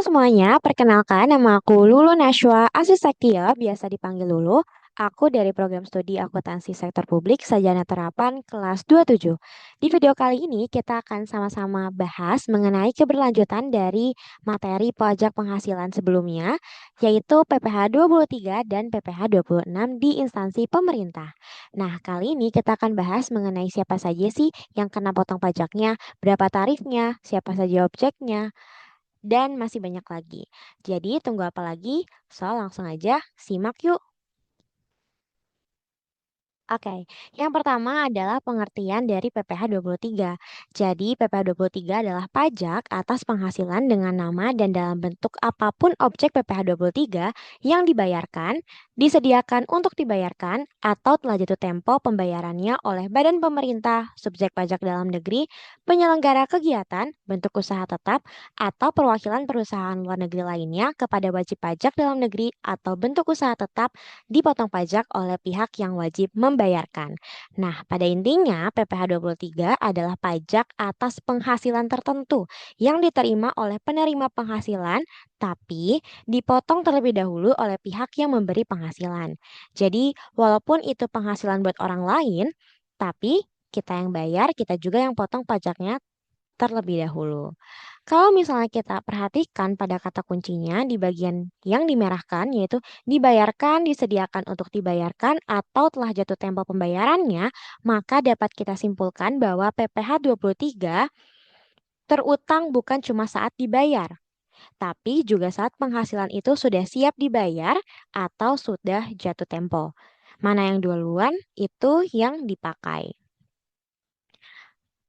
Semuanya, perkenalkan nama aku Lulu Nashwa Asisaktia, biasa dipanggil Lulu. Aku dari program studi akuntansi sektor publik Sarjana Terapan kelas 27. Di video kali ini kita akan sama-sama bahas mengenai keberlanjutan dari materi pajak penghasilan sebelumnya, yaitu PPh 23 dan PPh 26 di instansi pemerintah. Nah, kali ini kita akan bahas mengenai siapa saja sih yang kena potong pajaknya, berapa tarifnya, siapa saja objeknya, dan masih banyak lagi. Jadi tunggu apa lagi? So, langsung aja simak yuk. Oke, yang pertama adalah pengertian dari PPh 23. Jadi, PPh 23 adalah pajak atas penghasilan dengan nama dan dalam bentuk apapun objek PPh 23 yang dibayarkan, disediakan untuk dibayarkan, atau telah jatuh tempo pembayarannya oleh badan pemerintah, subjek pajak dalam negeri, penyelenggara kegiatan, bentuk usaha tetap, atau perwakilan perusahaan luar negeri lainnya kepada wajib pajak dalam negeri atau bentuk usaha tetap dipotong pajak oleh pihak yang wajib membayarkan. Nah, pada intinya PPh 23 adalah pajak atas penghasilan tertentu yang diterima oleh penerima penghasilan tapi dipotong terlebih dahulu oleh pihak yang memberi penghasilan. Jadi, walaupun itu penghasilan buat orang lain, tapi kita yang bayar, kita juga yang potong pajaknya terlebih dahulu. Kalau misalnya kita perhatikan pada kata kuncinya di bagian yang dimerahkan, yaitu dibayarkan, disediakan untuk dibayarkan, atau telah jatuh tempo pembayarannya, maka dapat kita simpulkan bahwa PPh 23 terutang bukan cuma saat dibayar, tapi juga saat penghasilan itu sudah siap dibayar atau sudah jatuh tempo. Mana yang duluan, itu yang dipakai.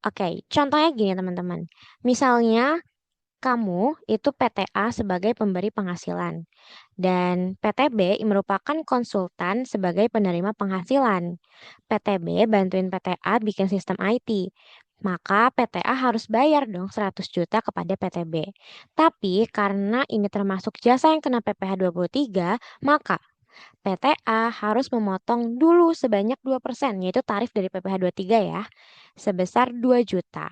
Oke, contohnya gini teman-teman. Misalnya kamu itu PTA sebagai pemberi penghasilan dan PTB merupakan konsultan sebagai penerima penghasilan. PTB bantuin PTA bikin sistem IT. Maka PTA harus bayar dong 100 juta kepada PTB. Tapi karena ini termasuk jasa yang kena PPh 23, maka PTA harus memotong dulu sebanyak 2%, yaitu tarif dari PPh 23 ya, sebesar 2 juta.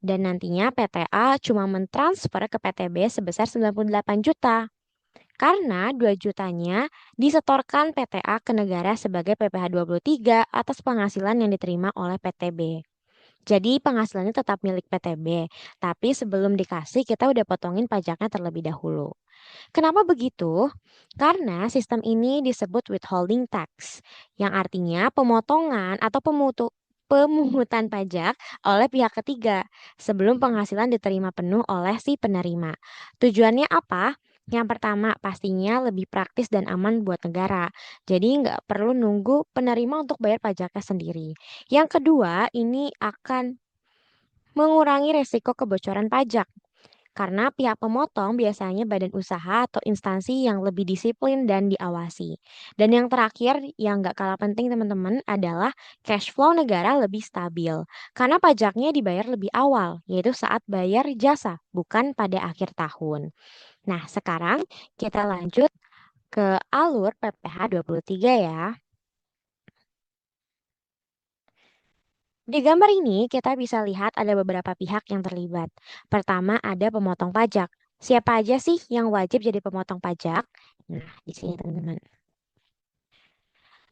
Dan nantinya PTA cuma mentransfer ke PTB sebesar 98 juta. Karena 2 jutanya disetorkan PTA ke negara sebagai PPh 23 atas penghasilan yang diterima oleh PTB. Jadi penghasilannya tetap milik PTB, tapi sebelum dikasih kita udah potongin pajaknya terlebih dahulu. Kenapa begitu? Karena sistem ini disebut withholding tax, yang artinya pemotongan atau pemungutan pajak oleh pihak ketiga sebelum penghasilan diterima penuh oleh si penerima. Tujuannya apa? Yang pertama, pastinya lebih praktis dan aman buat negara. Jadi nggak perlu nunggu penerima untuk bayar pajaknya sendiri. Yang kedua, ini akan mengurangi resiko kebocoran pajak. Karena pihak pemotong biasanya badan usaha atau instansi yang lebih disiplin dan diawasi. Dan yang terakhir, yang nggak kalah penting teman-teman, adalah cash flow negara lebih stabil. Karena pajaknya dibayar lebih awal, yaitu saat bayar jasa, bukan pada akhir tahun. Nah, sekarang kita lanjut ke alur PPh 23 ya. Di gambar ini kita bisa lihat ada beberapa pihak yang terlibat. Pertama ada pemotong pajak. Siapa aja sih yang wajib jadi pemotong pajak? Nah, di sini teman-teman.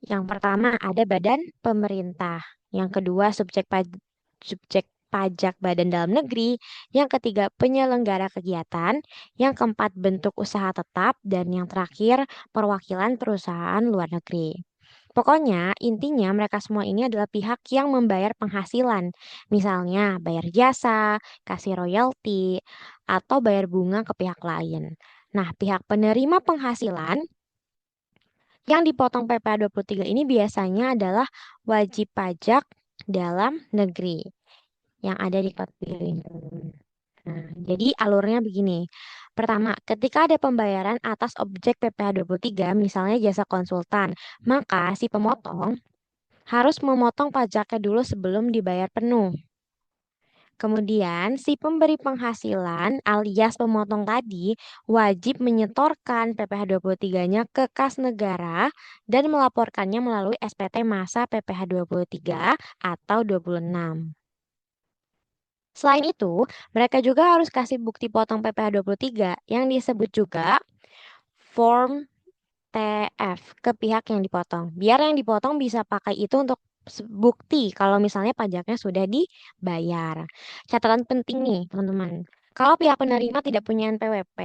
Yang pertama ada badan pemerintah. Yang kedua subjek pajak badan dalam negeri. Yang ketiga penyelenggara kegiatan. Yang keempat bentuk usaha tetap. Dan yang terakhir perwakilan perusahaan luar negeri. Pokoknya, intinya mereka semua ini adalah pihak yang membayar penghasilan. Misalnya, bayar jasa, kasih royalti, atau bayar bunga ke pihak lain. Nah, pihak penerima penghasilan yang dipotong PPh 23 ini biasanya adalah wajib pajak dalam negeri yang ada di kode pilih. Nah, jadi alurnya begini. Pertama, ketika ada pembayaran atas objek PPh 23, misalnya jasa konsultan, maka si pemotong harus memotong pajaknya dulu sebelum dibayar penuh. Kemudian, si pemberi penghasilan alias pemotong tadi wajib menyetorkan PPh 23-nya ke kas negara dan melaporkannya melalui SPT masa PPh 23 atau 26. Selain itu, mereka juga harus kasih bukti potong PPh 23 yang disebut juga Form TF ke pihak yang dipotong. Biar yang dipotong bisa pakai itu untuk bukti kalau misalnya pajaknya sudah dibayar. Catatan penting nih, teman-teman. Kalau pihak penerima tidak punya NPWP,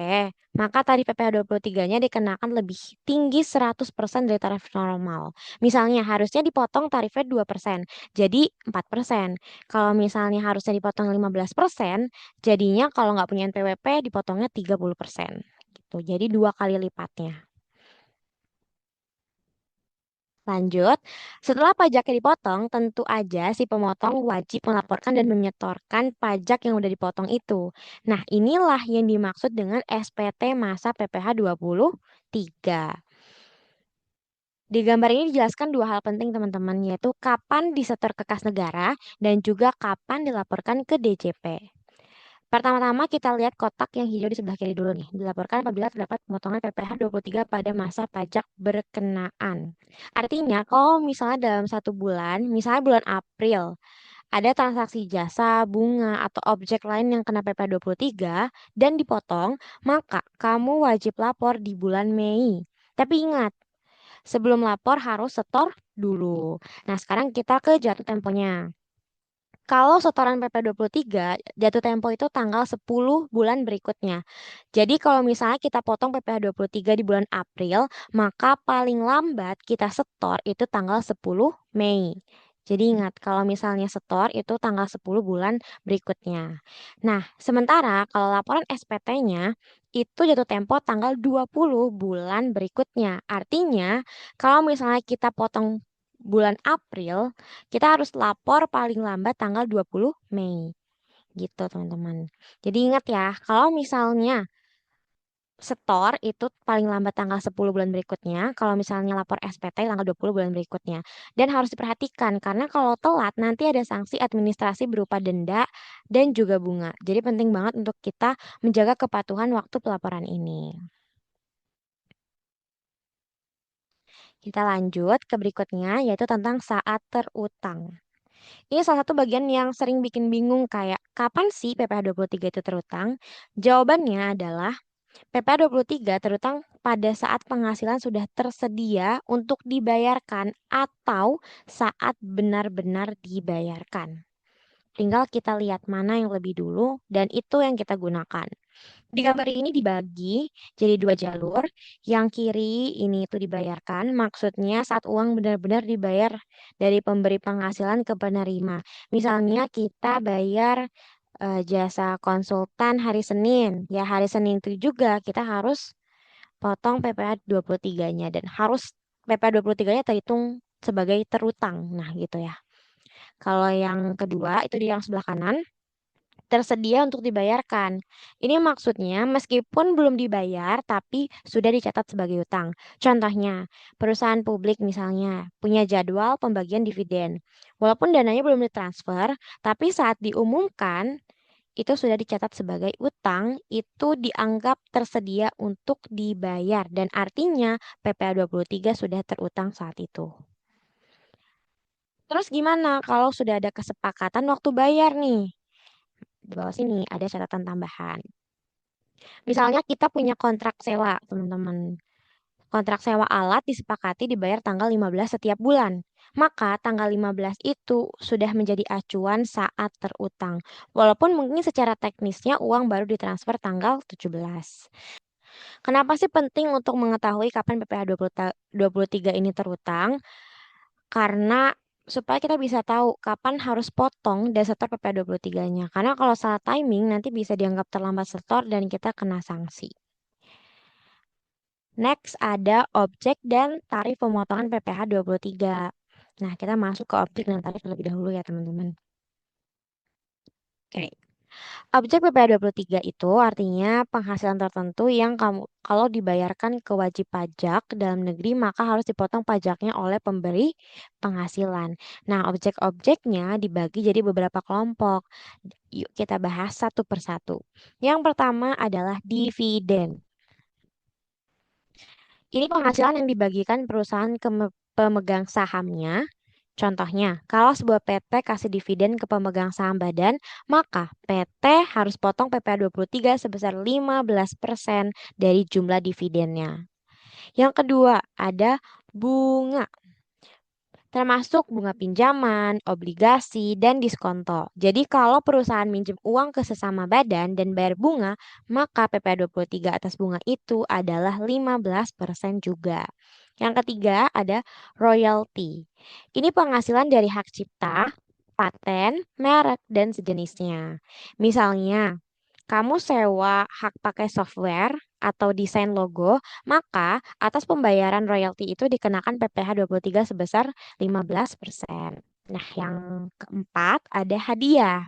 maka tarif PPh 23-nya dikenakan lebih tinggi 100% dari tarif normal. Misalnya harusnya dipotong tarifnya 2%, jadi 4%. Kalau misalnya harusnya dipotong 15%, jadinya kalau nggak punya NPWP dipotongnya 30%. Gitu. Jadi 2 kali lipatnya. Lanjut, setelah pajaknya dipotong, tentu aja si pemotong wajib melaporkan dan menyetorkan pajak yang udah dipotong itu. Nah, inilah yang dimaksud dengan SPT masa PPh 23. Di gambar ini dijelaskan 2 hal penting teman-teman, yaitu kapan disetor ke kas negara dan juga kapan dilaporkan ke DJP. Pertama-tama kita lihat kotak yang hijau di sebelah kiri dulu nih. Dilaporkan apabila terdapat pemotongan PPh 23 pada masa pajak berkenaan. Artinya kalau misalnya dalam 1 bulan, misalnya bulan April, ada transaksi jasa, bunga, atau objek lain yang kena PPh 23 dan dipotong, maka kamu wajib lapor di bulan Mei. Tapi ingat, sebelum lapor harus setor dulu. Nah, sekarang kita ke jatuh temponya. Kalau setoran PP 23, jatuh tempo itu tanggal 10 bulan berikutnya. Jadi kalau misalnya kita potong PPh 23 di bulan April, maka paling lambat kita setor itu tanggal 10 Mei. Jadi ingat, kalau misalnya setor itu tanggal 10 bulan berikutnya. Nah, sementara kalau laporan SPT-nya itu jatuh tempo tanggal 20 bulan berikutnya. Artinya, kalau misalnya kita potong bulan April, kita harus lapor paling lambat tanggal 20 Mei. Gitu, teman-teman. Jadi ingat ya, kalau misalnya setor itu paling lambat tanggal 10 bulan berikutnya, kalau misalnya lapor SPT tanggal 20 bulan berikutnya. Dan harus diperhatikan, karena kalau telat nanti ada sanksi administrasi berupa denda dan juga bunga. Jadi penting banget untuk kita menjaga kepatuhan waktu pelaporan ini. Kita lanjut ke berikutnya, yaitu tentang saat terutang. Ini salah satu bagian yang sering bikin bingung kayak kapan sih PPh 23 itu terutang? Jawabannya adalah PPh 23 terutang pada saat penghasilan sudah tersedia untuk dibayarkan atau saat benar-benar dibayarkan. Tinggal kita lihat mana yang lebih dulu dan itu yang kita gunakan. Di gambar ini dibagi jadi 2 jalur. Yang kiri ini itu dibayarkan, maksudnya saat uang benar-benar dibayar dari pemberi penghasilan ke penerima. Misalnya kita bayar jasa konsultan hari Senin. Ya hari Senin itu juga kita harus potong PPh 23-nya dan harus PPh 23-nya terhitung sebagai terutang. Nah, gitu ya. Kalau yang kedua itu di yang sebelah kanan tersedia untuk dibayarkan. Ini maksudnya meskipun belum dibayar tapi sudah dicatat sebagai utang. Contohnya, perusahaan publik misalnya punya jadwal pembagian dividen. Walaupun dananya belum ditransfer, tapi saat diumumkan itu sudah dicatat sebagai utang, itu dianggap tersedia untuk dibayar dan artinya PPh 23 sudah terutang saat itu. Terus gimana kalau sudah ada kesepakatan waktu bayar nih? Di bawah sini ada catatan tambahan. Misalnya kita punya kontrak sewa, teman-teman. Kontrak sewa alat disepakati dibayar tanggal 15 setiap bulan. Maka tanggal 15 itu sudah menjadi acuan saat terutang. Walaupun mungkin secara teknisnya uang baru ditransfer tanggal 17. Kenapa sih penting untuk mengetahui kapan PPh 23 ini terutang? Karena supaya kita bisa tahu kapan harus potong dan setor PPh 23-nya. Karena kalau salah timing nanti bisa dianggap terlambat setor dan kita kena sanksi. Next ada objek dan tarif pemotongan PPh 23. Nah, kita masuk ke objek dan tarif terlebih dahulu ya, teman-teman. Oke. Objek PPh 23 itu artinya penghasilan tertentu yang kamu kalau dibayarkan ke wajib pajak dalam negeri maka harus dipotong pajaknya oleh pemberi penghasilan. Nah, objek-objeknya dibagi jadi beberapa kelompok. Yuk kita bahas satu persatu. Yang pertama adalah dividen. Ini penghasilan yang dibagikan perusahaan ke pemegang sahamnya. Contohnya, kalau sebuah PT kasih dividen ke pemegang saham badan, maka PT harus potong PPh 23 sebesar 15% dari jumlah dividennya. Yang kedua, ada bunga, termasuk bunga pinjaman, obligasi, dan diskonto. Jadi kalau perusahaan minjem uang ke sesama badan dan bayar bunga, maka PPh 23 atas bunga itu adalah 15% juga. Yang ketiga ada royalti. Ini penghasilan dari hak cipta, paten, merek, dan sejenisnya. Misalnya, kamu sewa hak pakai software atau desain logo, maka atas pembayaran royalti itu dikenakan PPh 23 sebesar 15%. Nah, yang keempat ada hadiah.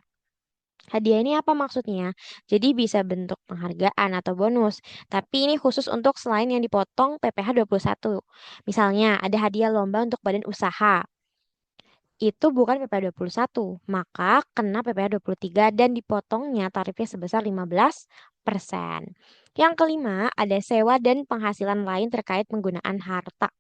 Hadiah ini apa maksudnya? Jadi bisa bentuk penghargaan atau bonus, tapi ini khusus untuk selain yang dipotong PPh 21. Misalnya, ada hadiah lomba untuk badan usaha itu bukan PPh 21, maka kena PPh 23 dan dipotongnya tarifnya sebesar 15%. Yang kelima, ada sewa dan penghasilan lain terkait penggunaan harta.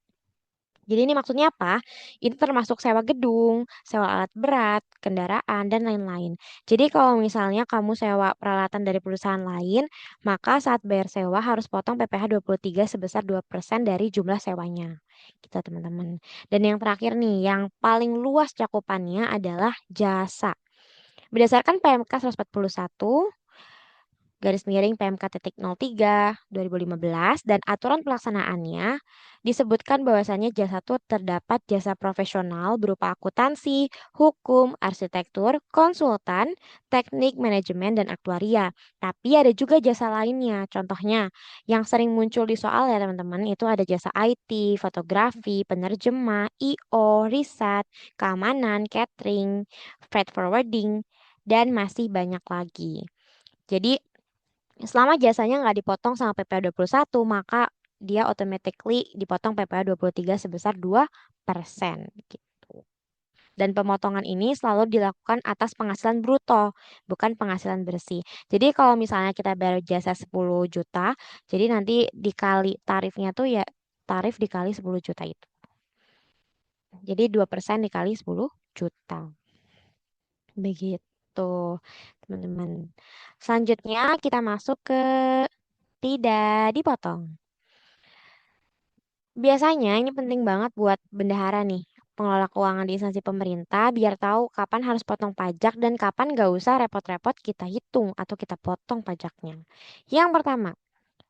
Jadi ini maksudnya apa? Itu termasuk sewa gedung, sewa alat berat, kendaraan, dan lain-lain. Jadi kalau misalnya kamu sewa peralatan dari perusahaan lain, maka saat bayar sewa harus potong PPh 23 sebesar 2% dari jumlah sewanya. Gitu teman-teman. Dan yang terakhir nih, yang paling luas cakupannya adalah jasa. Berdasarkan PMK 141, garis miring PMK.03 2015 dan aturan pelaksanaannya disebutkan bahwasannya jasa itu terdapat jasa profesional berupa akuntansi, hukum, arsitektur, konsultan, teknik, manajemen, dan aktuaria. Tapi ada juga jasa lainnya. Contohnya yang sering muncul di soal ya teman-teman itu ada jasa IT, fotografi, penerjemah, IO, riset, keamanan, catering, freight forwarding, dan masih banyak lagi. Jadi selama jasanya nggak dipotong sama PPh 21, maka dia automatically dipotong PPh 23 sebesar 2% gitu. Dan pemotongan ini selalu dilakukan atas penghasilan bruto, bukan penghasilan bersih. Jadi kalau misalnya kita bayar jasa 10 juta, jadi nanti dikali tarifnya tuh ya tarif dikali 10 juta itu. Jadi 2% dikali 10 juta. Begitu, teman-teman. Selanjutnya kita masuk ke tidak dipotong. Biasanya ini penting banget buat bendahara nih, pengelola keuangan di instansi pemerintah, biar tahu kapan harus potong pajak dan kapan gak usah repot-repot kita hitung atau kita potong pajaknya. Yang pertama,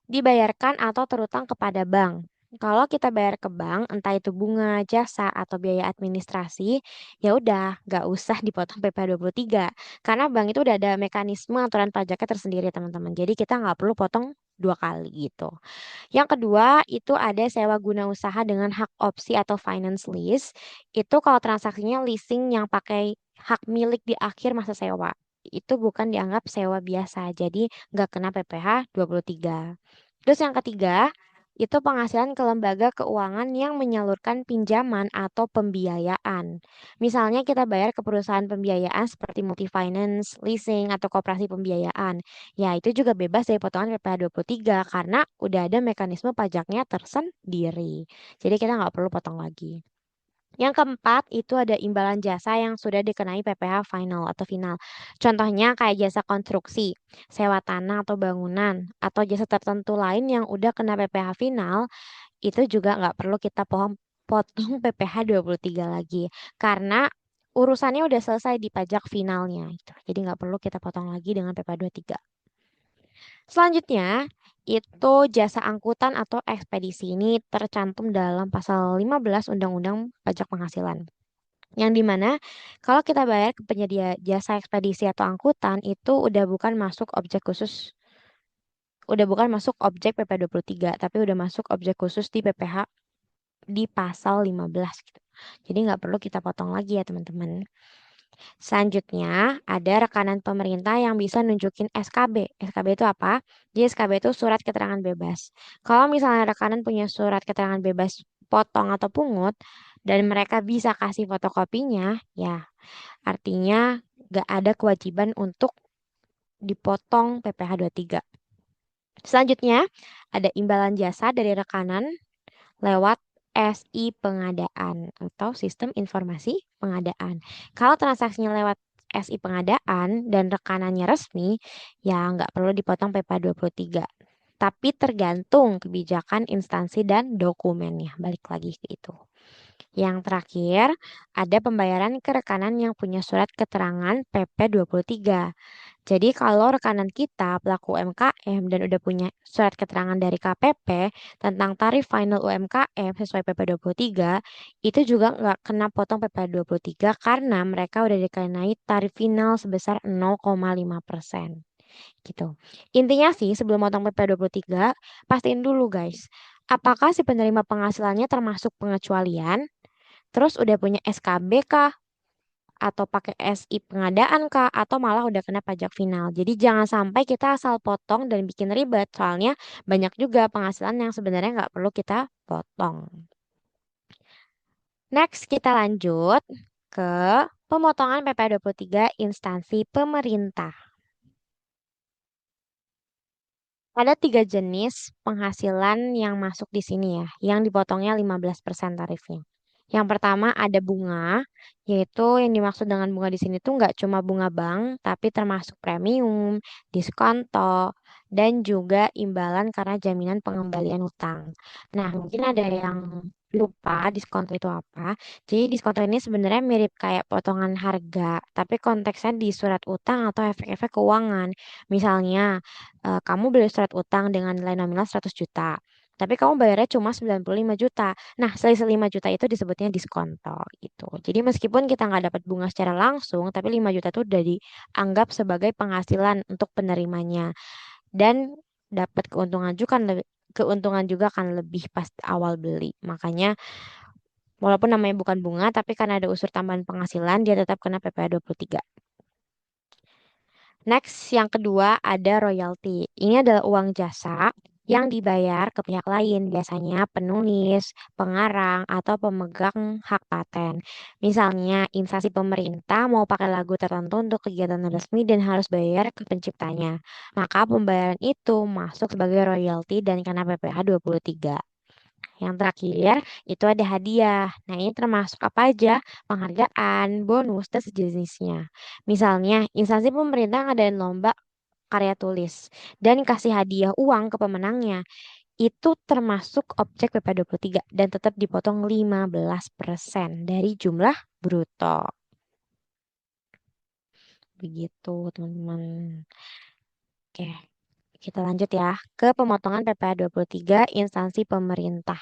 dibayarkan atau terutang kepada bank. Kalau kita bayar ke bank, entah itu bunga, jasa, atau biaya administrasi, ya udah, gak usah dipotong PPh 23. Karena bank itu udah ada mekanisme aturan pajaknya tersendiri, teman-teman. Jadi kita nggak perlu potong dua kali gitu. Yang kedua, itu ada sewa guna usaha dengan hak opsi atau finance lease. Itu kalau transaksinya leasing yang pakai hak milik di akhir masa sewa. Itu bukan dianggap sewa biasa, jadi nggak kena PPh 23. Terus yang ketiga, itu penghasilan ke lembaga keuangan yang menyalurkan pinjaman atau pembiayaan. Misalnya kita bayar ke perusahaan pembiayaan seperti multifinance, leasing, atau koperasi pembiayaan. Ya, itu juga bebas dari potongan PPh 23 karena udah ada mekanisme pajaknya tersendiri. Jadi kita nggak perlu potong lagi. Yang keempat, itu ada imbalan jasa yang sudah dikenai PPh final atau final. Contohnya kayak jasa konstruksi, sewa tanah atau bangunan, atau jasa tertentu lain yang udah kena PPh final, itu juga nggak perlu kita potong PPh 23 lagi. Karena urusannya udah selesai di pajak finalnya. Gitu. Jadi nggak perlu kita potong lagi dengan PPh 23. Selanjutnya, itu jasa angkutan atau ekspedisi ini tercantum dalam pasal 15 Undang-Undang Pajak Penghasilan. Yang dimana kalau kita bayar ke penyedia jasa ekspedisi atau angkutan itu udah bukan masuk objek PPh 23, tapi udah masuk objek khusus di PPh di pasal 15 gitu. Jadi nggak perlu kita potong lagi ya teman-teman. Selanjutnya, ada rekanan pemerintah yang bisa nunjukin SKB. SKB itu apa? Jadi SKB itu surat keterangan bebas. Kalau misalnya rekanan punya surat keterangan bebas potong atau pungut, dan mereka bisa kasih fotokopinya, ya artinya nggak ada kewajiban untuk dipotong PPh 23. Selanjutnya, ada imbalan jasa dari rekanan lewat SI pengadaan atau Sistem Informasi Pengadaan. Kalau transaksinya lewat SI pengadaan dan rekanannya resmi, ya nggak perlu dipotong PP 23. Tapi tergantung kebijakan instansi dan dokumennya. Balik lagi ke itu. Yang terakhir, ada pembayaran ke rekanan yang punya surat keterangan PP 23. Jadi kalau rekanan kita pelaku UMKM dan udah punya surat keterangan dari KPP tentang tarif final UMKM sesuai PP 23, itu juga nggak kena potong PP 23 karena mereka udah dikenai tarif final sebesar 0,5%. Gitu. Intinya sih sebelum potong PP 23, pastiin dulu guys, apakah si penerima penghasilannya termasuk pengecualian, terus udah punya SKB kah, atau pakai SI pengadaan kah atau malah udah kena pajak final. Jadi jangan sampai kita asal potong dan bikin ribet. Soalnya banyak juga penghasilan yang sebenarnya nggak perlu kita potong. Next kita lanjut ke pemotongan PP 23 instansi pemerintah. Ada tiga jenis penghasilan yang masuk di sini ya, yang dipotongnya 15% tarifnya. Yang pertama ada bunga, yaitu yang dimaksud dengan bunga di sini tuh nggak cuma bunga bank, tapi termasuk premium, diskonto, dan juga imbalan karena jaminan pengembalian utang. Nah, mungkin ada yang lupa diskonto itu apa. Jadi diskonto ini sebenarnya mirip kayak potongan harga, tapi konteksnya di surat utang atau efek-efek keuangan. Misalnya, kamu beli surat utang dengan nilai nominal 100 juta, tapi kamu bayarnya cuma 95 juta. Nah, selisih 5 juta itu disebutnya diskonto gitu. Jadi meskipun kita nggak dapat bunga secara langsung, tapi 5 juta itu udah dianggap sebagai penghasilan untuk penerimanya. Dan dapat keuntungan juga kan lebih pas awal beli. Makanya walaupun namanya bukan bunga, tapi karena ada unsur tambahan penghasilan, dia tetap kena PPh 23. Next, yang kedua ada royalti. Ini adalah uang jasa yang dibayar ke pihak lain, biasanya penulis, pengarang, atau pemegang hak paten. Misalnya, instansi pemerintah mau pakai lagu tertentu untuk kegiatan resmi dan harus bayar ke penciptanya. Maka pembayaran itu masuk sebagai royalti dan kena PPh 23. Yang terakhir, itu ada hadiah. Nah, ini termasuk apa aja? Penghargaan, bonus, dan sejenisnya. Misalnya, instansi pemerintah ngadain lomba karya tulis dan kasih hadiah uang ke pemenangnya. Itu termasuk objek PP 23 dan tetap dipotong 15% dari jumlah bruto. Begitu, teman-teman. Oke, kita lanjut ya ke pemotongan PPh 23 instansi pemerintah.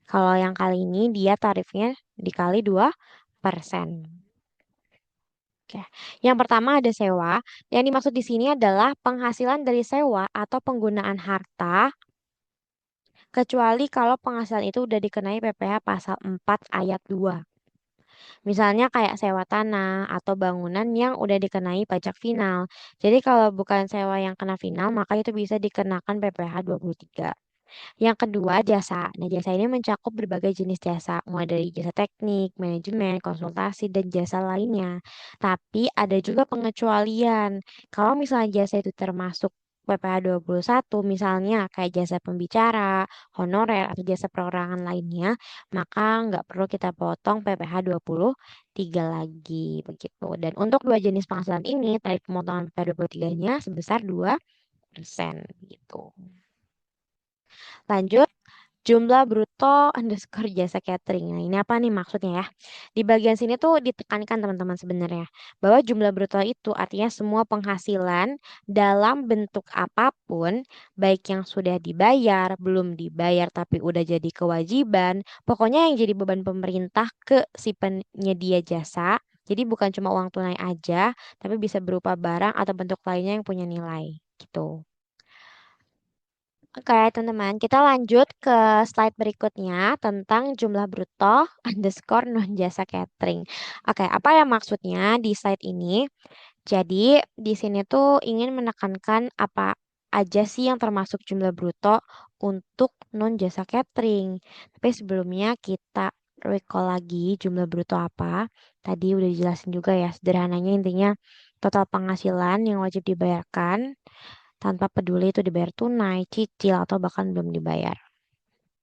Kalau yang kali ini dia tarifnya dikali 2%. Oke. Yang pertama ada sewa. Yang dimaksud di sini adalah penghasilan dari sewa atau penggunaan harta, kecuali kalau penghasilan itu udah dikenai PPh pasal 4 ayat 2. Misalnya kayak sewa tanah atau bangunan yang udah dikenai pajak final. Jadi kalau bukan sewa yang kena final, maka itu bisa dikenakan PPh 23. Yang kedua, jasa. Nah, jasa ini mencakup berbagai jenis jasa, mulai dari jasa teknik, manajemen, konsultasi, dan jasa lainnya. Tapi ada juga pengecualian. Kalau misalnya jasa itu termasuk PPh 21, misalnya kayak jasa pembicara, honorer, atau jasa perorangan lainnya, maka nggak perlu kita potong PPh 23 lagi, begitu. Dan untuk dua jenis penghasilan ini, tarif pemotongan PPh 23-nya sebesar 2%, gitu. Lanjut, jumlah bruto underscore jasa catering. Nah, ini apa nih maksudnya ya? Di bagian sini tuh ditekankan teman-teman sebenarnya bahwa jumlah bruto itu artinya semua penghasilan dalam bentuk apapun, baik yang sudah dibayar, belum dibayar tapi udah jadi kewajiban, pokoknya yang jadi beban pemerintah ke si penyedia jasa. Jadi bukan cuma uang tunai aja, tapi bisa berupa barang atau bentuk lainnya yang punya nilai gitu. Oke, teman-teman, kita lanjut ke slide berikutnya tentang jumlah bruto underscore non jasa catering. Oke, apa yang maksudnya di slide ini? Jadi, di sini tuh ingin menekankan apa aja sih yang termasuk jumlah bruto untuk non jasa catering. Tapi sebelumnya kita recall lagi jumlah bruto apa. Tadi udah dijelasin juga ya, sederhananya intinya total penghasilan yang wajib dibayarkan tanpa peduli itu dibayar tunai, cicil, atau bahkan belum dibayar.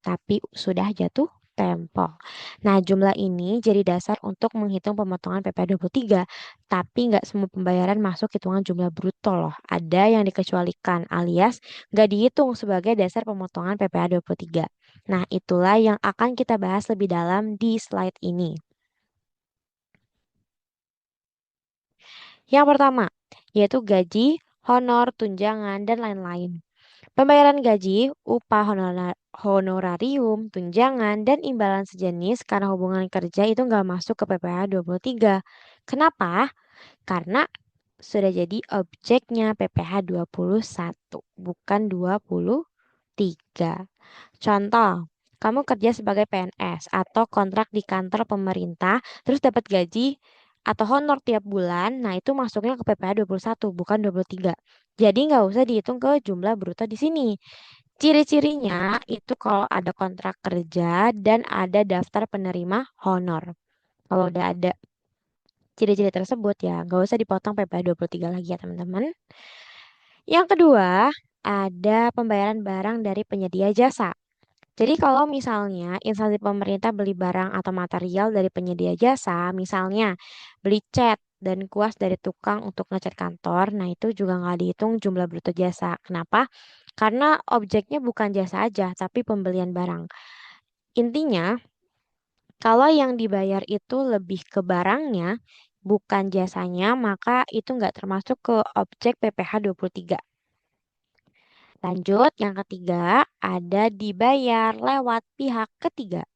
Tapi sudah jatuh tempo. Nah, jumlah ini jadi dasar untuk menghitung pemotongan PPh tiga. Tapi nggak semua pembayaran masuk hitungan jumlah bruto loh. Ada yang dikecualikan alias nggak dihitung sebagai dasar pemotongan PPh tiga. Nah, itulah yang akan kita bahas lebih dalam di slide ini. Yang pertama, yaitu gaji, honor, tunjangan, dan lain-lain. Pembayaran gaji, upah honorarium, tunjangan, dan imbalan sejenis karena hubungan kerja itu nggak masuk ke PPh tiga. Kenapa? Karena sudah jadi objeknya PPh 21, bukan 23. Contoh, kamu kerja sebagai PNS atau kontrak di kantor pemerintah, terus dapat gaji atau honor tiap bulan, nah itu masuknya ke PPh 21, bukan 23. Jadi nggak usah dihitung ke jumlah bruto di sini. Ciri-cirinya itu kalau ada kontrak kerja dan ada daftar penerima honor. Kalau udah ada ciri-ciri tersebut ya nggak usah dipotong PPh 23 lagi ya teman-teman. Yang kedua, ada pembayaran barang dari penyedia jasa. Jadi kalau misalnya instansi pemerintah beli barang atau material dari penyedia jasa, misalnya beli cat dan kuas dari tukang untuk ngecat kantor, nah itu juga nggak dihitung jumlah bruto jasa. Kenapa? Karena objeknya bukan jasa aja, tapi pembelian barang. Intinya, kalau yang dibayar itu lebih ke barangnya, bukan jasanya, maka itu nggak termasuk ke objek PPh 23. Lanjut, yang ketiga, ada dibayar lewat pihak ketiga.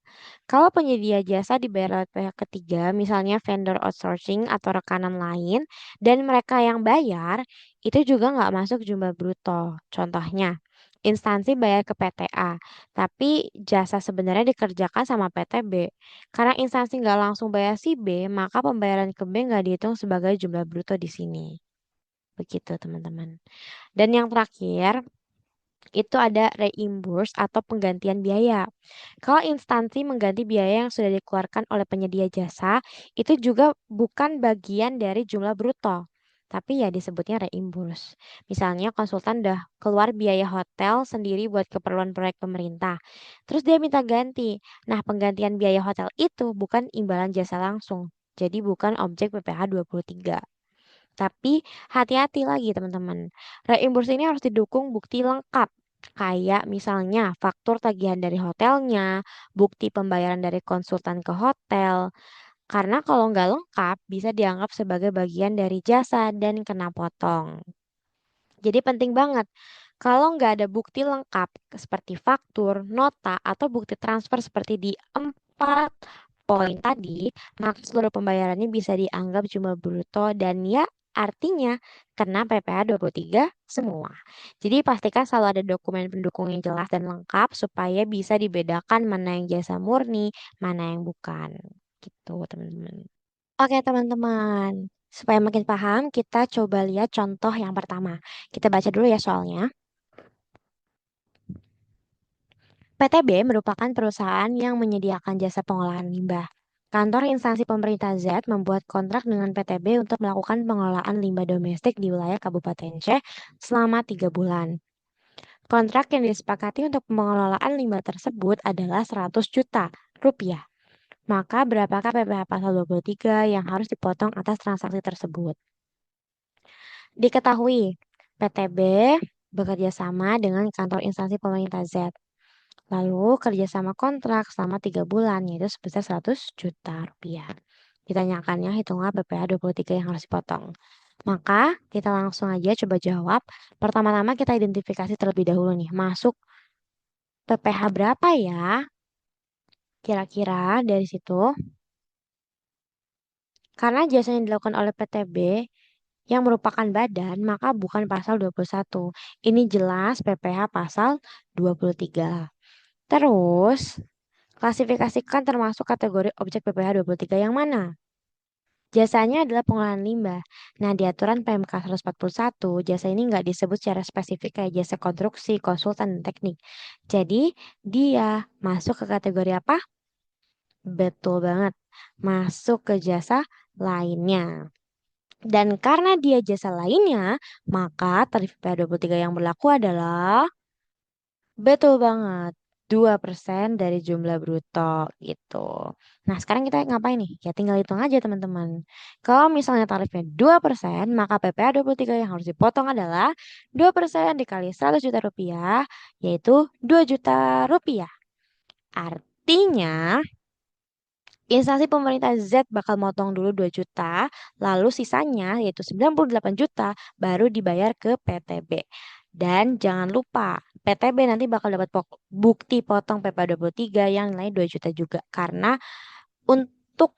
Kalau penyedia jasa dibayar lewat pihak ketiga, misalnya vendor outsourcing atau rekanan lain, dan mereka yang bayar, itu juga nggak masuk jumlah bruto. Contohnya, instansi bayar ke PTA, tapi jasa sebenarnya dikerjakan sama PTB. Karena instansi nggak langsung bayar si B, maka pembayaran ke B nggak dihitung sebagai jumlah bruto di sini. Begitu, teman-teman. Dan yang terakhir, itu ada reimburse atau penggantian biaya. Kalau instansi mengganti biaya yang sudah dikeluarkan oleh penyedia jasa, itu juga bukan bagian dari jumlah bruto, tapi ya disebutnya reimburse. Misalnya konsultan udah keluar biaya hotel sendiri buat keperluan proyek pemerintah, terus dia minta ganti. Nah, penggantian biaya hotel itu bukan imbalan jasa langsung, jadi bukan objek PPh 23. Tapi hati-hati lagi teman-teman. Reimburse ini harus didukung bukti lengkap. Kayak misalnya faktur tagihan dari hotelnya, bukti pembayaran dari konsultan ke hotel. Karena kalau nggak lengkap bisa dianggap sebagai bagian dari jasa dan kena potong. Jadi penting banget. Kalau nggak ada bukti lengkap seperti faktur, nota, atau bukti transfer seperti di 4 poin tadi, maka seluruh pembayarannya bisa dianggap cuma bruto dan ya artinya kena PPh 23 semua. Jadi pastikan selalu ada dokumen pendukung yang jelas dan lengkap supaya bisa dibedakan mana yang jasa murni, mana yang bukan. Gitu, teman-teman. Oke, teman-teman. Supaya makin paham, kita coba lihat contoh yang pertama. Kita baca dulu ya soalnya. PTB merupakan perusahaan yang menyediakan jasa pengolahan limbah. Kantor instansi pemerintah Z membuat kontrak dengan PTB untuk melakukan pengelolaan limbah domestik di wilayah Kabupaten C selama 3 bulan. Kontrak yang disepakati untuk pengelolaan limbah tersebut adalah 100 juta rupiah. Maka berapakah PPh pasal 23 yang harus dipotong atas transaksi tersebut? Diketahui, PTB bekerja sama dengan kantor instansi pemerintah Z. Lalu kerjasama kontrak selama 3 bulan, yaitu sebesar 100 juta rupiah. Ditanyakannya hitungan PPh 23 yang harus dipotong. Maka kita langsung aja coba jawab. Pertama-tama kita identifikasi terlebih dahulu nih, masuk PPh berapa ya? Kira-kira dari situ. Karena jasa yang dilakukan oleh PTB yang merupakan badan, maka bukan pasal 21. Ini jelas PPh pasal 23. Terus, klasifikasikan termasuk kategori objek PPh 23 yang mana? Jasanya adalah pengolahan limbah. Nah, di aturan PMK 141, jasa ini nggak disebut secara spesifik kayak jasa konstruksi, konsultan, dan teknik. Jadi, dia masuk ke kategori apa? Betul banget. Masuk ke jasa lainnya. Dan karena dia jasa lainnya, maka tarif PH23 yang berlaku adalah betul banget. 2% dari jumlah bruto gitu. Nah, sekarang kita ngapain nih? Ya tinggal hitung aja teman-teman. Kalau misalnya tarifnya 2%, maka PPh 23 yang harus dipotong adalah 2% dikali 100 juta rupiah, yaitu 2 juta rupiah. Artinya, instansi pemerintah Z bakal motong dulu 2 juta, lalu sisanya yaitu 98 juta baru dibayar ke PTB. Dan jangan lupa, PTB nanti bakal dapat bukti potong PP23 yang nilai 2 juta juga. Karena untuk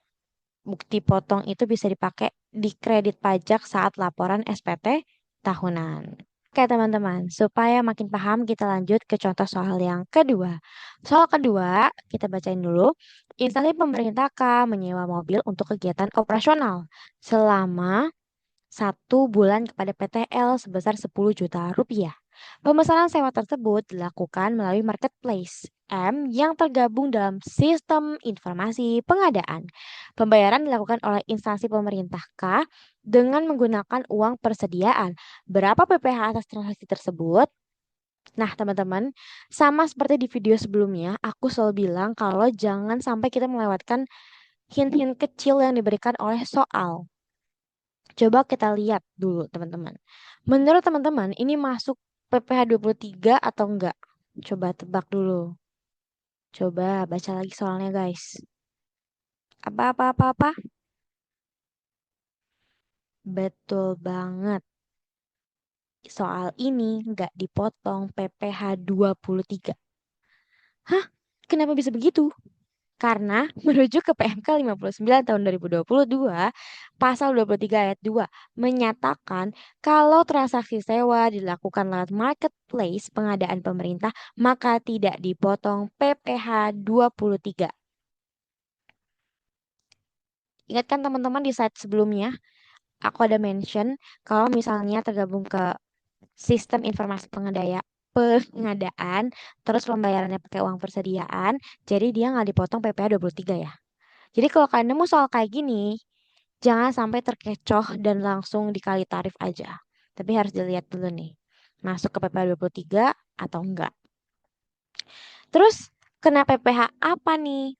bukti potong itu bisa dipakai di kredit pajak saat laporan SPT tahunan. Oke teman-teman, supaya makin paham kita lanjut ke contoh soal yang kedua. Soal kedua, kita bacain dulu. Instansi pemerintah K menyewa mobil untuk kegiatan operasional selama 1 bulan kepada PTL sebesar 10 juta rupiah. Pemesanan sewa tersebut dilakukan melalui marketplace M yang tergabung dalam sistem informasi pengadaan. Pembayaran dilakukan oleh instansi pemerintah K dengan menggunakan uang persediaan. Berapa PPh atas transaksi tersebut? Nah, teman-teman, sama seperti di video sebelumnya, aku selalu bilang kalau jangan sampai kita melewatkan hint-hint kecil yang diberikan oleh soal. Coba kita lihat dulu, teman-teman. Menurut teman-teman, ini masuk PPh 23 atau enggak? Coba tebak dulu. Coba baca lagi soalnya, guys. Apa? Betul banget. Soal ini nggak dipotong PPh 23. Hah? Kenapa bisa begitu? Karena merujuk ke PMK 59 tahun 2022, pasal 23 ayat 2 menyatakan kalau transaksi sewa dilakukan lewat marketplace pengadaan pemerintah, maka tidak dipotong PPh 23. Ingat kan teman-teman di slide sebelumnya, aku ada mention kalau misalnya tergabung ke sistem informasi pengadaan, terus pembayarannya pakai uang persediaan, jadi dia nggak dipotong PPh 23 ya. Jadi kalau kalian nemu soal kayak gini, jangan sampai terkecoh dan langsung dikali tarif aja. Tapi harus dilihat dulu nih, masuk ke PPh 23 atau enggak. Terus kena PPh apa nih?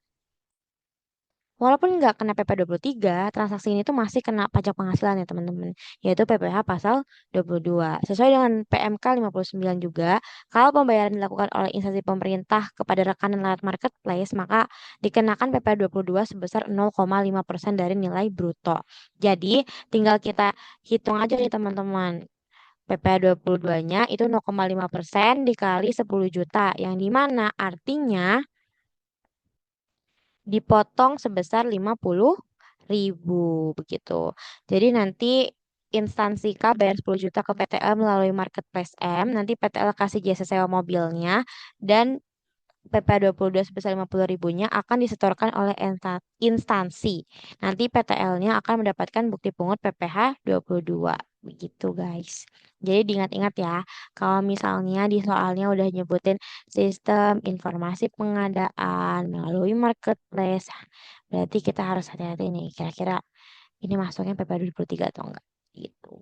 Walaupun nggak kena PP 23, transaksi ini tuh masih kena pajak penghasilan ya teman-teman, yaitu PPh pasal 22. Sesuai dengan PMK 59 juga, kalau pembayaran dilakukan oleh instansi pemerintah kepada rekanan lewat marketplace, maka dikenakan PPh 22 sebesar 0,5% dari nilai bruto. Jadi, tinggal kita hitung aja nih teman-teman. PPh 22-nya itu 0,5% dikali 10 juta, yang dimana artinya dipotong sebesar 50.000 begitu. Jadi nanti instansi K bayar 10 juta ke PTL melalui marketplace M, nanti PTL kasih jasa sewa mobilnya dan PPh 22 sebesar 50.000-nya akan disetorkan oleh instansi. Nanti PTL-nya akan mendapatkan bukti pungut PPh 22. Begitu guys. Jadi diingat-ingat ya, kalau misalnya di soalnya udah nyebutin sistem informasi pengadaan melalui marketplace, berarti kita harus hati-hati nih, kira-kira ini masuknya PPh 23 atau enggak gitu.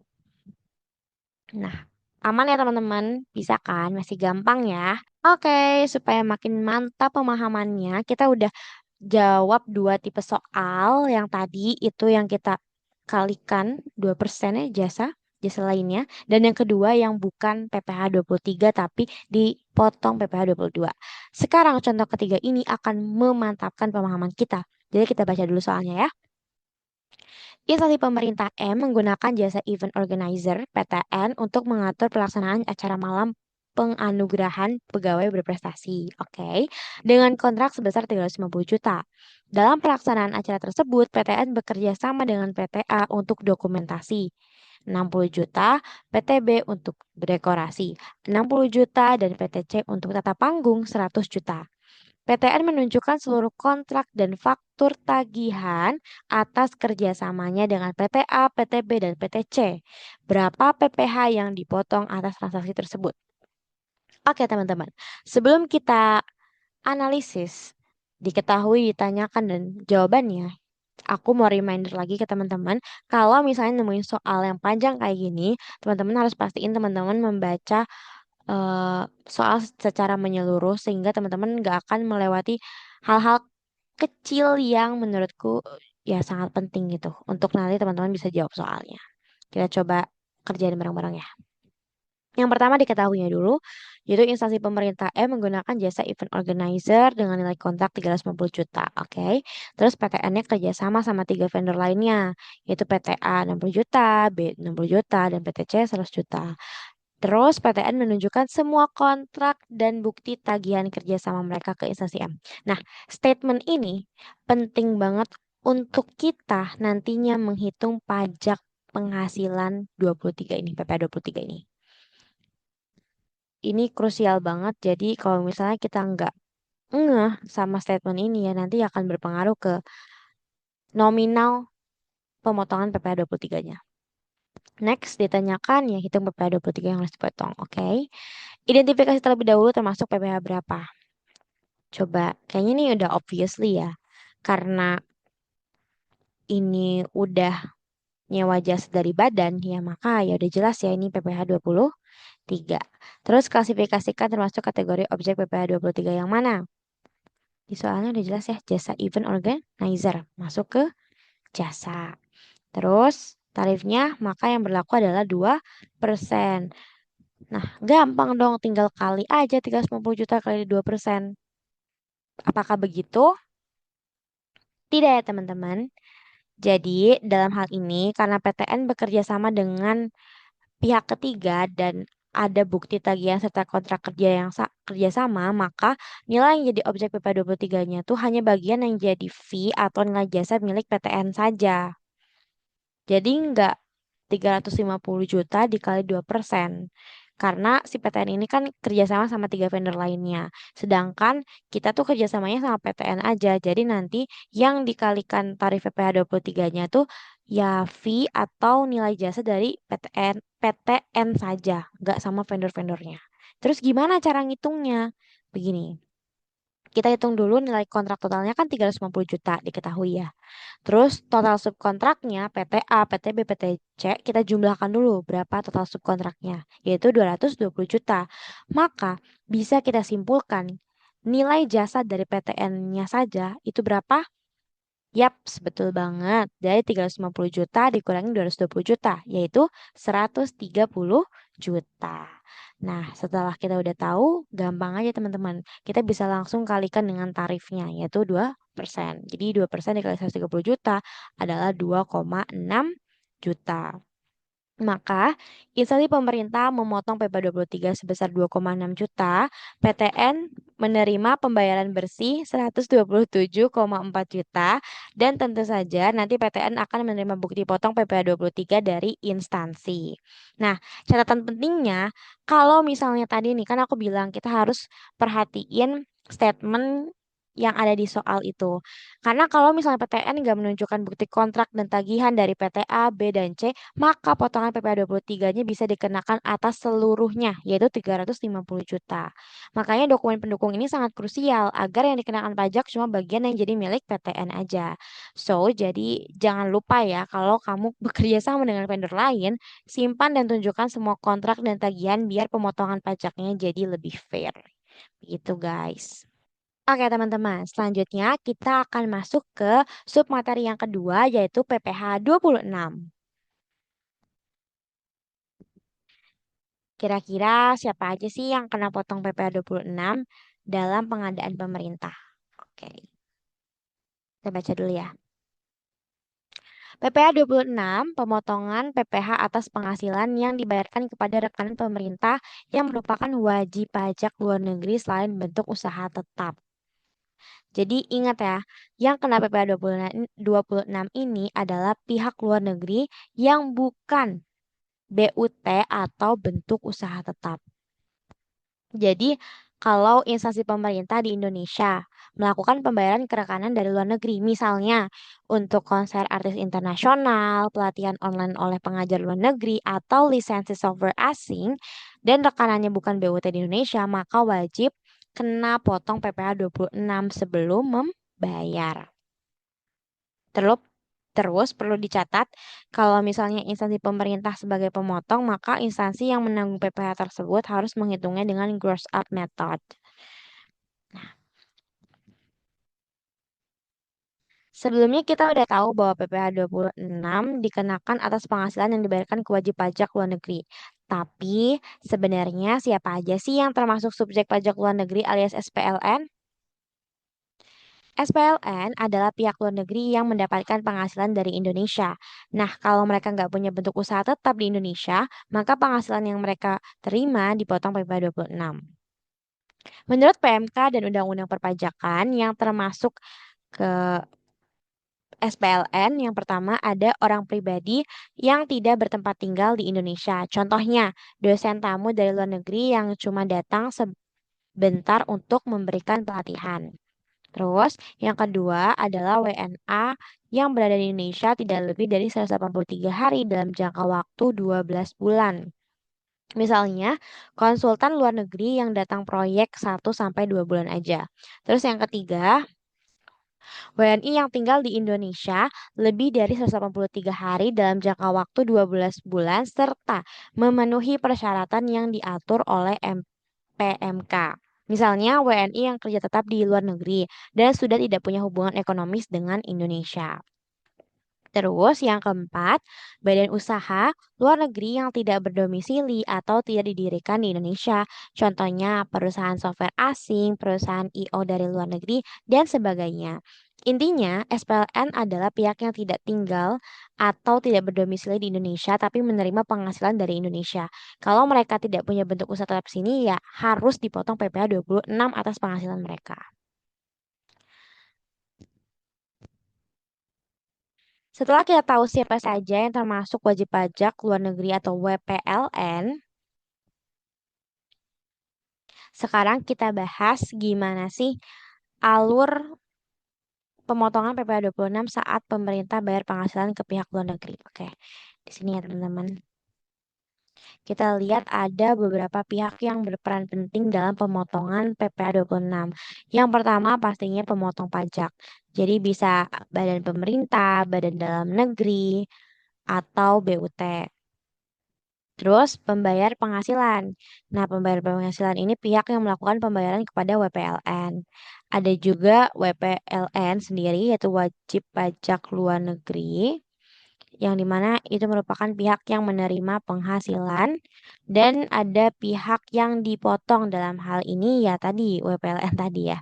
Nah, aman ya teman-teman? Bisa kan? Masih gampang ya? Oke, supaya makin mantap pemahamannya, kita udah jawab 2 tipe soal. Yang tadi itu yang kita kalikan 2% ya jasa lainnya. Dan yang kedua yang bukan PPh 23 tapi dipotong PPh 22. Sekarang contoh ketiga ini akan memantapkan pemahaman kita. Jadi kita baca dulu soalnya ya. Instansi pemerintah M menggunakan jasa event organizer (PTN) untuk mengatur pelaksanaan acara malam penganugerahan pegawai berprestasi. Oke, dengan kontrak sebesar 350 juta. Dalam pelaksanaan acara tersebut, PTN bekerja sama dengan PTA untuk dokumentasi. 60 juta PTB untuk dekorasi, 60 juta dan PTC untuk tata panggung 100 juta. PTN menunjukkan seluruh kontrak dan faktur tagihan atas kerjasamanya dengan PTA, PTB, dan PTC. Berapa PPh yang dipotong atas transaksi tersebut? Oke teman-teman, sebelum kita analisis, diketahui, ditanyakan, dan jawabannya, aku mau reminder lagi ke teman-teman, kalau misalnya nemuin soal yang panjang kayak gini, teman-teman harus pastiin teman-teman membaca soal secara menyeluruh sehingga teman-teman nggak akan melewati hal-hal kecil yang menurutku ya sangat penting gitu untuk nanti teman-teman bisa jawab soalnya. Kita coba kerjain bareng-bareng ya. Yang pertama diketahuinya dulu, yaitu instansi pemerintah menggunakan jasa event organizer dengan nilai kontrak 350 juta. Oke. Terus PTN-nya kerjasama sama tiga vendor lainnya, yaitu PTA 60 juta, B 60 juta, dan PTC 100 juta. Terus PTN menunjukkan semua kontrak dan bukti tagihan kerjasama mereka ke instansi M. Nah, statement ini penting banget untuk kita nantinya menghitung pajak penghasilan 23 ini, PPh 23 ini. Ini krusial banget, jadi kalau misalnya kita nggak ngeh sama statement ini ya, nanti akan berpengaruh ke nominal pemotongan PPh 23-nya. Next, ditanyakan ya hitung PPh 23 yang harus dipotong, oke? Identifikasi terlebih dahulu termasuk PPh berapa. Coba, kayaknya ini udah obviously ya. Karena ini udah nyewa jasa dari badan, ya maka ya udah jelas ya ini PPh 23. Terus klasifikasikan termasuk kategori objek PPh 23 yang mana? Di soalnya udah jelas ya, jasa event organizer masuk ke jasa. Terus tarifnya maka yang berlaku adalah 2%. Nah, gampang dong, tinggal kali aja 350 juta kali 2%. Apakah begitu? Tidak ya teman-teman. Jadi, dalam hal ini, karena PTN bekerja sama dengan pihak ketiga dan ada bukti tagihan serta kontrak kerja yang kerja sama, maka nilai yang jadi objek PP 23-nya tuh hanya bagian yang jadi fee atau nilai jasa milik PTN saja. Jadi nggak 350 juta dikali 2%. Karena si PTN ini kan kerjasama sama tiga vendor lainnya. Sedangkan kita tuh kerjasamanya sama PTN aja. Jadi nanti yang dikalikan tarif PPh 23-nya tuh ya fee atau nilai jasa dari PTN saja. Nggak sama vendor-vendornya. Terus gimana cara ngitungnya? Begini, kita hitung dulu nilai kontrak totalnya kan 350 juta diketahui ya. Terus total subkontraknya PTA, PTB, PTC kita jumlahkan dulu berapa total subkontraknya, yaitu 220 juta. Maka bisa kita simpulkan nilai jasa dari PTN-nya saja itu berapa? Yap, betul banget. Dari 350 juta dikurangi 220 juta, yaitu 130 juta. Nah, setelah kita udah tahu, gampang aja teman-teman. Kita bisa langsung kalikan dengan tarifnya, yaitu 2%. Jadi 2% dikali 130 juta adalah 2,6 juta. Maka, instansi pemerintah memotong PP 23 sebesar 2,6 juta, PTN menerima pembayaran bersih 127,4 juta, dan tentu saja nanti PTN akan menerima bukti potong PPh 23 dari instansi. Nah, catatan pentingnya, kalau misalnya tadi nih, kan aku bilang kita harus perhatiin statement yang ada di soal itu. Karena kalau misalnya PTN nggak menunjukkan bukti kontrak dan tagihan dari PTA, B, dan C, maka potongan PPh 23-nya bisa dikenakan atas seluruhnya, yaitu 350 juta. Makanya dokumen pendukung ini sangat krusial agar yang dikenakan pajak cuma bagian yang jadi milik PTN aja. So, jadi jangan lupa ya kalau kamu bekerja sama dengan vendor lain, simpan dan tunjukkan semua kontrak dan tagihan biar pemotongan pajaknya jadi lebih fair. Gitu guys. Oke teman-teman, selanjutnya kita akan masuk ke submateri yang kedua yaitu PPh 26. Kira-kira siapa aja sih yang kena potong PPh 26 dalam pengadaan pemerintah? Oke, kita baca dulu ya. PPh 26, pemotongan PPh atas penghasilan yang dibayarkan kepada rekanan pemerintah yang merupakan wajib pajak luar negeri selain bentuk usaha tetap. Jadi ingat ya, yang kena PPh 26 ini adalah pihak luar negeri yang bukan BUT atau bentuk usaha tetap. Jadi, kalau instansi pemerintah di Indonesia melakukan pembayaran ke rekanan dari luar negeri, misalnya untuk konser artis internasional, pelatihan online oleh pengajar luar negeri, atau lisensi software asing, dan rekanannya bukan BUT di Indonesia, maka wajib kena potong PPh 26 sebelum membayar. Terus, terus perlu dicatat, kalau misalnya instansi pemerintah sebagai pemotong, maka instansi yang menanggung PPh tersebut harus menghitungnya dengan gross up method. Sebelumnya kita udah tahu bahwa PPh 26 dikenakan atas penghasilan yang dibayarkan ke wajib pajak luar negeri. Tapi sebenarnya siapa aja sih yang termasuk subjek pajak luar negeri alias SPLN? SPLN adalah pihak luar negeri yang mendapatkan penghasilan dari Indonesia. Nah, kalau mereka nggak punya bentuk usaha tetap di Indonesia, maka penghasilan yang mereka terima dipotong PPh 26. Menurut PMK dan Undang-Undang Perpajakan yang termasuk ke SPLN, yang pertama ada orang pribadi yang tidak bertempat tinggal di Indonesia. Contohnya, dosen tamu dari luar negeri yang cuma datang sebentar untuk memberikan pelatihan. Terus, yang kedua adalah WNA yang berada di Indonesia tidak lebih dari 183 hari dalam jangka waktu 12 bulan. Misalnya, konsultan luar negeri yang datang proyek 1 sampai 2 bulan aja. Terus yang ketiga, WNI yang tinggal di Indonesia lebih dari 183 hari dalam jangka waktu 12 bulan serta memenuhi persyaratan yang diatur oleh PMK. Misalnya WNI yang kerja tetap di luar negeri dan sudah tidak punya hubungan ekonomis dengan Indonesia. Terus yang keempat, badan usaha luar negeri yang tidak berdomisili atau tidak didirikan di Indonesia. Contohnya perusahaan software asing, perusahaan IO dari luar negeri, dan sebagainya. Intinya, SPLN adalah pihak yang tidak tinggal atau tidak berdomisili di Indonesia tapi menerima penghasilan dari Indonesia. Kalau mereka tidak punya bentuk usaha tetap sini, ya harus dipotong PPh 26 atas penghasilan mereka. Setelah kita tahu siapa saja yang termasuk wajib pajak luar negeri atau WPLN, sekarang kita bahas gimana sih alur pemotongan PPh 26 saat pemerintah bayar penghasilan ke pihak luar negeri. Oke, di sini ya teman-teman. Kita lihat ada beberapa pihak yang berperan penting dalam pemotongan PPh 26. Yang pertama pastinya pemotong pajak. Jadi bisa badan pemerintah, badan dalam negeri, atau BUT. Terus pembayar penghasilan. Nah, pembayar penghasilan ini pihak yang melakukan pembayaran kepada WPLN. Ada juga WPLN sendiri yaitu wajib pajak luar negeri yang dimana itu merupakan pihak yang menerima penghasilan dan ada pihak yang dipotong dalam hal ini ya tadi WPLN tadi ya.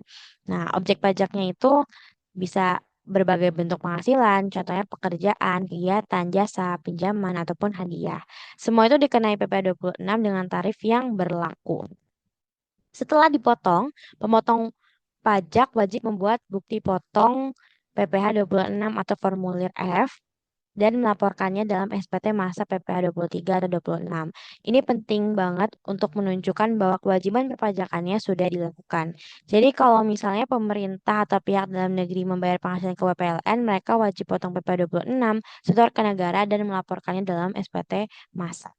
Nah, objek pajaknya itu bisa berbagai bentuk penghasilan, contohnya pekerjaan, kegiatan, jasa, pinjaman, ataupun hadiah. Semua itu dikenai PPh 26 dengan tarif yang berlaku. Setelah dipotong, pemotong pajak wajib membuat bukti potong PPh 26 atau formulir F dan melaporkannya dalam SPT masa PPh 23 atau 26. Ini penting banget untuk menunjukkan bahwa kewajiban perpajakannya sudah dilakukan. Jadi kalau misalnya pemerintah atau pihak dalam negeri membayar penghasilan ke WPLN, mereka wajib potong PPh 26, setor ke negara dan melaporkannya dalam SPT masa.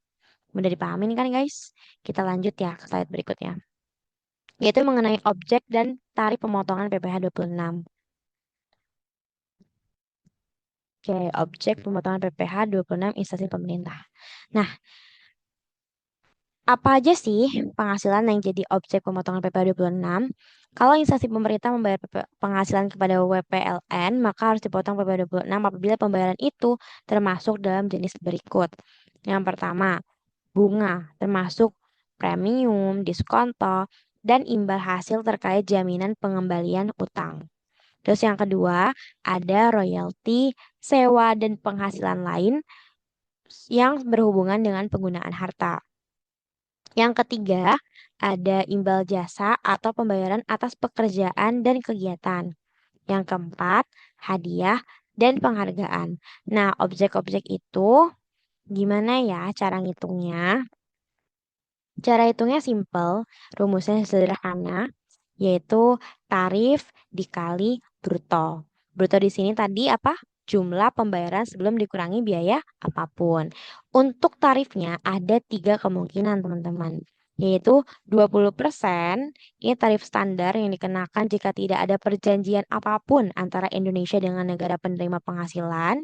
Mudah dipahami nih kan guys? Kita lanjut ya ke slide berikutnya. Yaitu mengenai objek dan tarif pemotongan PPh 26. Oke, objek pemotongan PPh 26 instansi pemerintah. Nah, apa aja sih penghasilan yang jadi objek pemotongan PPh 26? Kalau instansi pemerintah membayar penghasilan kepada WPLN, maka harus dipotong PPh 26 apabila pembayaran itu termasuk dalam jenis berikut. Yang pertama, bunga, termasuk premium, diskonto, dan imbal hasil terkait jaminan pengembalian utang. Terus yang kedua, ada royalti, sewa, dan penghasilan lain yang berhubungan dengan penggunaan harta. Yang ketiga, ada imbal jasa atau pembayaran atas pekerjaan dan kegiatan. Yang keempat, hadiah dan penghargaan. Nah, objek-objek itu Gimana ya cara ngitungnya? Cara hitungnya simple, rumusnya sederhana, yaitu tarif dikali bruto. Bruto di sini tadi apa? Jumlah pembayaran sebelum dikurangi biaya apapun. Untuk tarifnya ada 3 kemungkinan, teman-teman. Yaitu 20% ini tarif standar yang dikenakan jika tidak ada perjanjian apapun antara Indonesia dengan negara penerima penghasilan.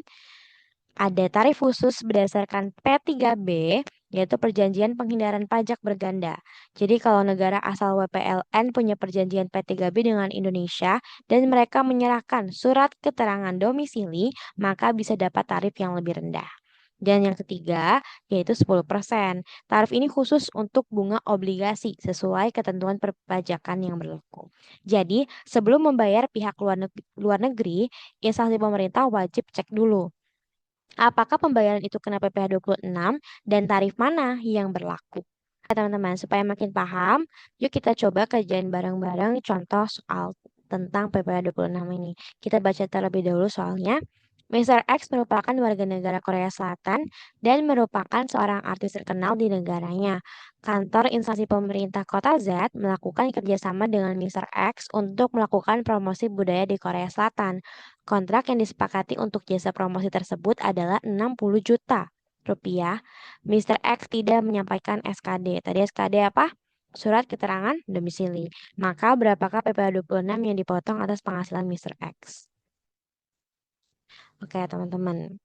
Ada tarif khusus berdasarkan P3B, yaitu perjanjian penghindaran pajak berganda. Jadi kalau negara asal WPLN punya perjanjian P3B dengan Indonesia dan mereka menyerahkan surat keterangan domisili, maka bisa dapat tarif yang lebih rendah. Dan yang ketiga, yaitu 10%. Tarif ini khusus untuk bunga obligasi sesuai ketentuan perpajakan yang berlaku. Jadi, sebelum membayar pihak luar negeri, instansi pemerintah wajib cek dulu apakah pembayaran itu kena PPh 26 dan tarif mana yang berlaku? Oke, teman-teman, supaya makin paham, yuk kita coba kajian bareng-bareng contoh soal tentang PPh 26 ini. Kita baca terlebih dahulu soalnya. Mr. X merupakan warga negara Korea Selatan dan merupakan seorang artis terkenal di negaranya. Kantor instansi pemerintah kota Z melakukan kerjasama dengan Mr. X untuk melakukan promosi budaya di Korea Selatan. Kontrak yang disepakati untuk jasa promosi tersebut adalah 60 juta rupiah. Mr. X tidak menyampaikan SKD. Tadi SKD apa? Surat keterangan domisili. Maka berapakah PPh 26 yang dipotong atas penghasilan Mr. X? Oke, teman-teman.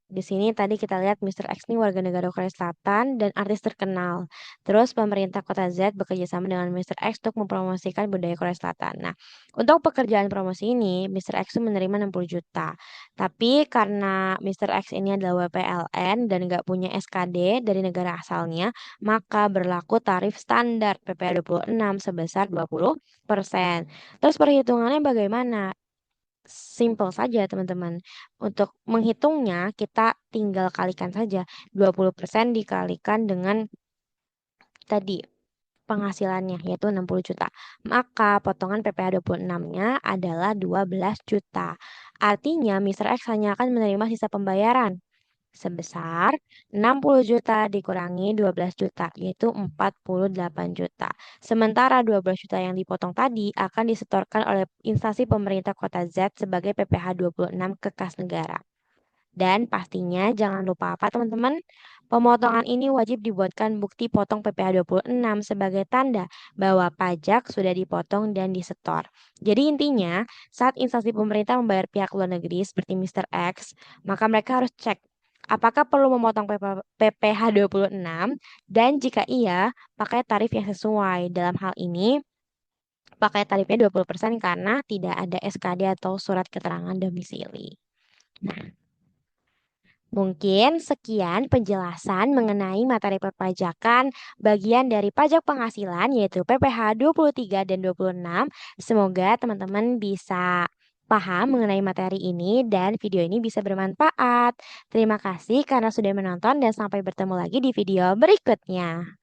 Di sini tadi kita lihat Mr. X ini warga negara Korea Selatan dan artis terkenal. Terus pemerintah kota Z bekerja sama dengan Mr. X untuk mempromosikan budaya Korea Selatan. Nah, untuk pekerjaan promosi ini, Mr. X itu menerima 60 juta. Tapi karena Mr. X ini adalah WPLN dan nggak punya SKD dari negara asalnya, maka berlaku tarif standar PPh 26 sebesar 20%. Terus perhitungannya bagaimana? Simple saja, teman-teman. Untuk menghitungnya, kita tinggal kalikan saja. 20% dikalikan dengan tadi penghasilannya, yaitu 60 juta. Maka potongan PPh 26-nya adalah 12 juta. Artinya, Mr. X hanya akan menerima sisa pembayaran sebesar 60 juta dikurangi 12 juta, yaitu 48 juta. Sementara 12 juta yang dipotong tadi akan disetorkan oleh instansi pemerintah kota Z sebagai PPh 26 ke kas negara. Dan pastinya jangan lupa apa teman-teman? Pemotongan ini wajib dibuatkan bukti potong PPh 26 sebagai tanda bahwa pajak sudah dipotong dan disetor. Jadi intinya, saat instansi pemerintah membayar pihak luar negeri seperti Mr. X, maka mereka harus cek apakah perlu memotong PPh 26 dan jika iya, pakai tarif yang sesuai. Dalam hal ini, pakai tarifnya 20% karena tidak ada SKD atau surat keterangan domisili. Mungkin sekian penjelasan mengenai materi perpajakan bagian dari pajak penghasilan yaitu PPh 23 dan 26. Semoga teman-teman bisa paham mengenai materi ini dan video ini bisa bermanfaat. Terima kasih karena sudah menonton dan sampai bertemu lagi di video berikutnya.